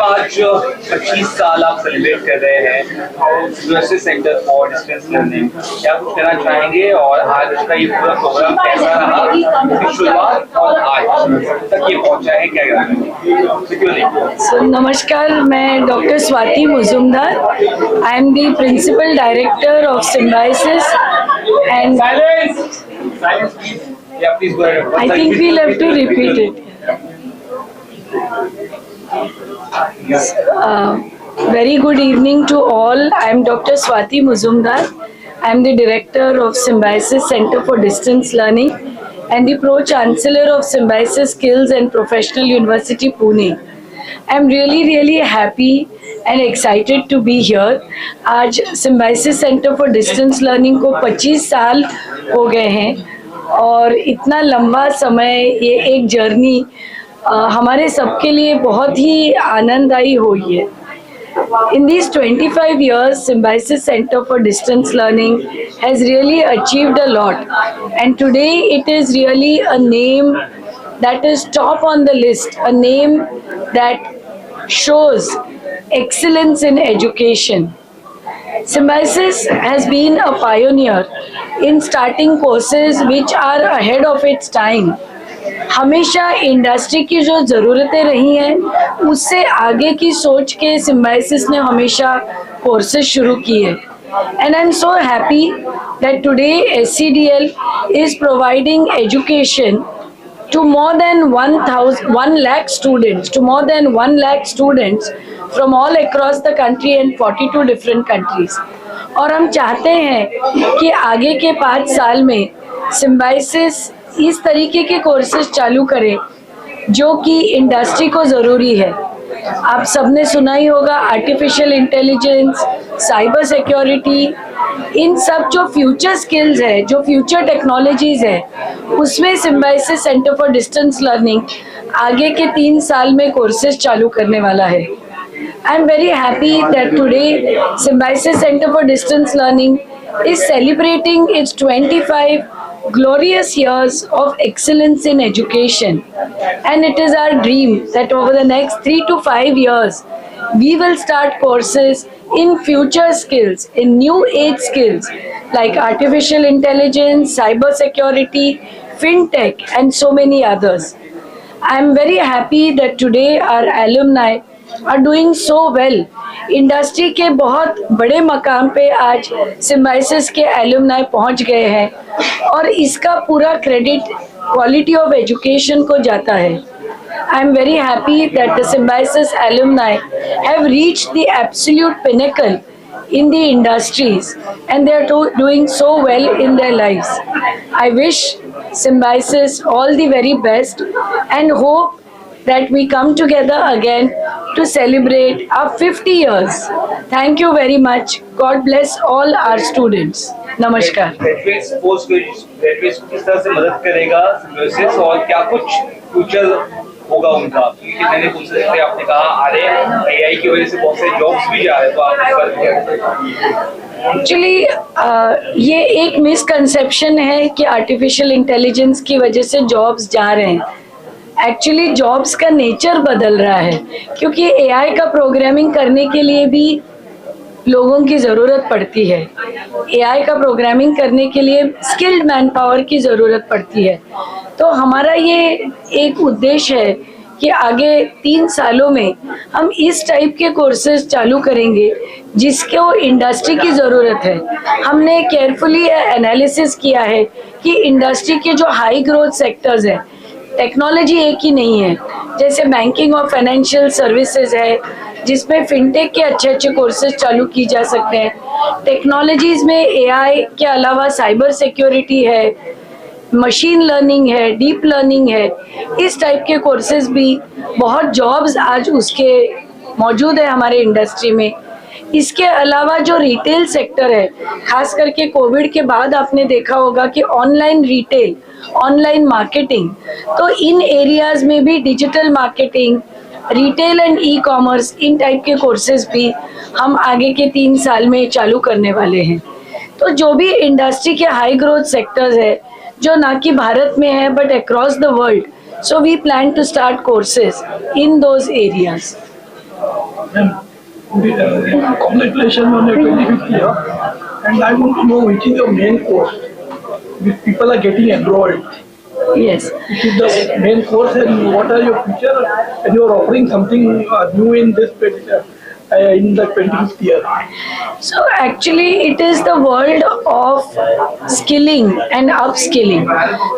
आज 25 साल आप सेलिब्रेट कर रहे हैं university centre for distance learning, क्या कुछ कहना चाहेंगे और आज का ये पूरा प्रोग्राम कैसा रहा, इसकी शुरुआत और आज तक ये पहुंचा है, क्या कहना? नमस्कार, मैं doctor Swati Mujumdar. I am the principal director of Symbiosis and I think we'll have to repeat it. Very good evening to all. I am Dr. Swati Muzumdar. I am the director of Symbiosis Center for Distance Learning and the Pro-Chancellor of Symbiosis Skills and Professional University, Pune. I am really happy and excited to be here. आज Symbiosis Center for Distance Learning को 25 साल हो गए हैं और इतना लंबा समय, ये एक जर्नी हमारे सबके लिए बहुत ही आनंददायी हुई है। In these 25 years, Symbiosis Center for Distance Learning has really achieved a lot, and today it is really a name that is top on the list, a name that shows excellence in education. Symbiosis has been a pioneer in starting courses which are ahead of its time. हमेशा industry की जो ज़रूरतें रही हैं उससे आगे की सोच के सिम्बायोसिस ने हमेशा कोर्सेज शुरू किए। And I'm so happy that today SCDL is providing education to more than 1 lakh students, from all across the country and 42 different countries. और हम चाहते हैं कि आगे के 5 साल में सिम्बायोसिस इस तरीके के कोर्सेज चालू करे जो कि इंडस्ट्री को ज़रूरी है। आप सबने सुना ही होगा आर्टिफिशियल इंटेलिजेंस, साइबर सिक्योरिटी, इन सब जो फ्यूचर स्किल्स है, जो फ्यूचर टेक्नोलॉजीज है, उसमें symbiosis centre for distance learning आगे के 3 साल में कोर्सेज चालू करने वाला है। I am very happy that today Symbiosis Center for Distance Learning is celebrating its 25 glorious years of excellence in education, and it is our dream that over the next 3 to 5 years we will start courses in future skills, in new age skills like artificial intelligence, cyber security, fintech and so many others. I am very happy that today our alumni are doing so well. Industry के बहुत बड़े मकाम पे आज symbiosis के alumni पहुंच गए हैं और इसका पूरा क्रेडिट क्वालिटी ऑफ एजुकेशन को जाता है। I am very happy that the Symbiosis alumni have reached the absolute pinnacle in the industries and they are doing so well in their lives. I wish Symbiosis all the very best and hope that we come together again to celebrate our 50 years. Thank you very much. God bless all our students. Namaskar. Graduates post graduates किस तरह से मदद करेगा symbiosis और क्या कुछ future होगा उनका? कितने कोर्सेज थे आपने कहा आ रहे हैं, एआई की वजह से बहुत से जॉब्स भी जा रहे हैं, तो आप इस पर एक्चुअली ये एक मिसकंसेप्शन है कि आर्टिफिशियल इंटेलिजेंस की वजह से जॉब्स जा रहे हैं। एक्चुअली जॉब्स का नेचर बदल रहा है क्योंकि एआई का प्रोग्रामिंग करने के लिए भी लोगों की ज़रूरत पड़ती है। एआई का प्रोग्रामिंग करने के लिए स्किल्ड मैन पावर की ज़रूरत पड़ती है। तो हमारा ये एक उद्देश्य है कि आगे 3 सालों में हम इस टाइप के कोर्सेज चालू करेंगे जिसको इंडस्ट्री की ज़रूरत है। हमने केयरफुली एनालिसिस किया है कि इंडस्ट्री के जो हाई ग्रोथ सेक्टर्स हैं, टेक्नोलॉजी एक ही नहीं है, जैसे बैंकिंग और फाइनेंशियल सर्विसेज है जिसमें फिनटेक के अच्छे कोर्सेज चालू की जा सकते हैं। टेक्नोलॉजीज में एआई के अलावा साइबर सिक्योरिटी है, मशीन लर्निंग है, डीप लर्निंग है, इस टाइप के कोर्सेज भी बहुत जॉब्स आज उसके मौजूद है हमारे इंडस्ट्री में। इसके अलावा जो रिटेल सेक्टर है, खास करके कोविड के बाद आपने देखा होगा कि ऑनलाइन रिटेल, ऑनलाइन मार्केटिंग, तो इन एरियाज में भी digital marketing, retail and e commerce, in type के कोर्सेज भी हम आगे के 3 साल में चालू करने वाले हैं। तो जो भी इंडस्ट्री के हाई ग्रोथ सेक्टर्स है जो ना कि भारत में है but across the world, so we plan to start courses in those areas. Congratulations on your 25th year. And I want to know which is your main course which people are getting enrolled. Yes. Which is the main course and what are your future? And you are offering something new in this in the 25th year. So actually it is the world of skilling and upskilling.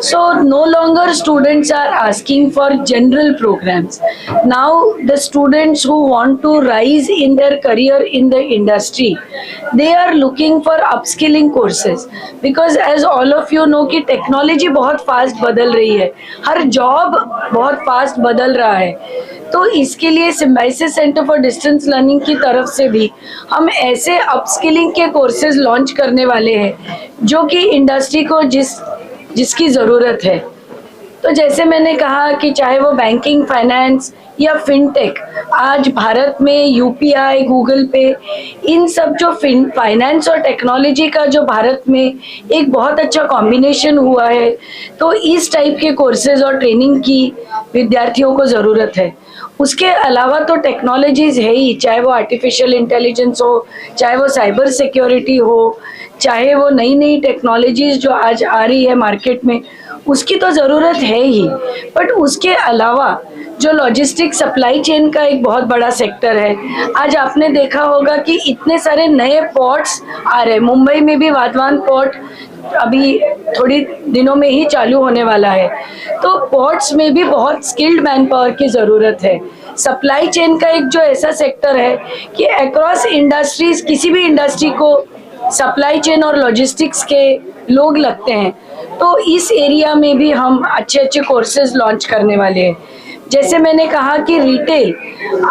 So no longer students are asking for general programs. Now the students who want to rise in their career in the industry, they are looking for upskilling courses. Because as all of you know कि technology बहुत fast बदल रही है, हर job बहुत fast बदल रहा है, तो इसके लिए Symbiosis centre for distance learning की तरफ से भी हम ऐसे अपस्किलिंग के कोर्सेज लॉन्च करने वाले हैं जो कि इंडस्ट्री को जिसकी ज़रूरत है। तो जैसे मैंने कहा कि चाहे वो बैंकिंग, फाइनेंस या फिनटेक, आज भारत में यूपीआई, गूगल पे, इन सब जो फाइनेंस और टेक्नोलॉजी का जो भारत में एक बहुत अच्छा कॉम्बिनेशन हुआ है, तो इस टाइप के कोर्सेज और ट्रेनिंग की विद्यार्थियों को ज़रूरत है। उसके अलावा तो टेक्नोलॉजीज़ है ही, चाहे वो आर्टिफिशियल इंटेलिजेंस हो, चाहे वो साइबर सिक्योरिटी हो, चाहे वो नई नई टेक्नोलॉजीज़ जो आज आ रही है मार्केट में, उसकी तो ज़रूरत है ही। बट उसके अलावा जो लॉजिस्टिक सप्लाई चेन का एक बहुत बड़ा सेक्टर है, आज आपने देखा होगा कि इतने सारे नए पोर्ट्स आ रहे हैं। मुंबई में भी वाधवान पोर्ट अभी थोड़ी दिनों में ही चालू होने वाला है। तो पोर्ट्स में भी बहुत स्किल्ड मैन पावर की ज़रूरत है। सप्लाई चेन का एक जो ऐसा सेक्टर है कि अक्रॉस इंडस्ट्रीज, किसी भी इंडस्ट्री को सप्लाई चेन और लॉजिस्टिक्स के लोग लगते हैं, तो इस एरिया में भी हम अच्छे अच्छे कोर्सेज लॉन्च करने वाले हैं। जैसे मैंने कहा कि रिटेल,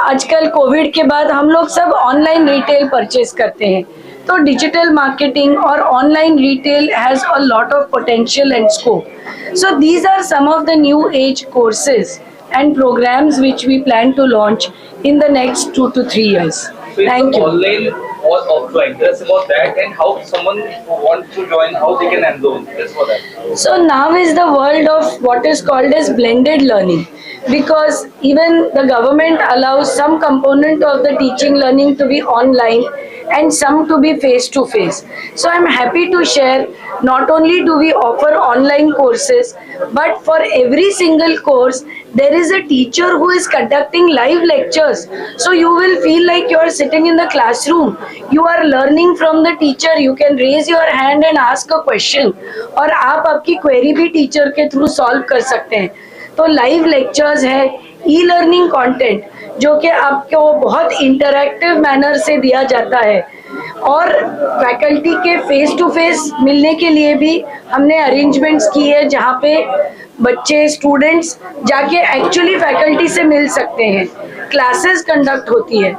आजकल कोविड के बाद हम लोग सब ऑनलाइन रिटेल परचेज करते हैं, तो डिजिटल मार्केटिंग और online retail has a lot of potential and scope. So these are some of the new age courses and programs which we plan to launch in the next 2 to 3 years. Thank you. Online or offline, just about that, and how someone who wants to join, how they can enroll, just for that. So now is the world of what is called as blended learning, because even the government allows some component of the teaching learning to be online and some to be face to face. So I'm happy to share, not only do we offer online courses, but for every single course there is a teacher who is conducting live lectures. So you will feel like you are sitting in the classroom, you are learning from the teacher, you can raise your hand and ask a question, और आप आपकी query भी teacher के through solve कर सकते हैं। तो live lectures है, ई लर्निंग कंटेंट जो कि आपको बहुत इंटरैक्टिव मैनर से दिया जाता है, और फैकल्टी के फेस टू फेस मिलने के लिए भी हमने अरेंजमेंट्स की है जहाँ पे बच्चे, स्टूडेंट्स जाके एक्चुअली फैकल्टी से मिल सकते हैं, क्लासेस कंडक्ट होती है।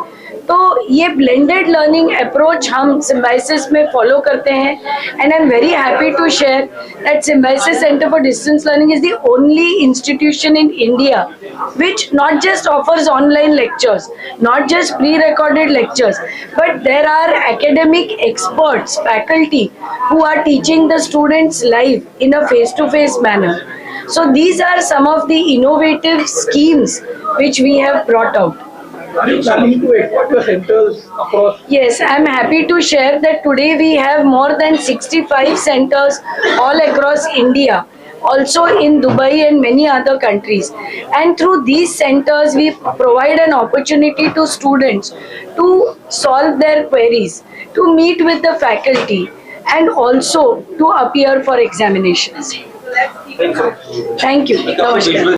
तो ये ब्लेंडेड लर्निंग अप्रोच हम सिम्बाइसिस में फॉलो करते हैं, and I am very happy to share that Symbiosis centre for distance learning is the only institution in India which not just offers online lectures, not just pre-recorded lectures, but there are academic experts, faculty who are teaching the students live in a face-to-face manner. So these are some of the innovative schemes which we have brought out. Are you planning to expand your centers across? Yes, I am happy to share that today we have more than 65 centers all across India, also in Dubai and many other countries. And through these centers, we provide an opportunity to students to solve their queries, to meet with the faculty, and also to appear for examinations. Thank you. Namaskar.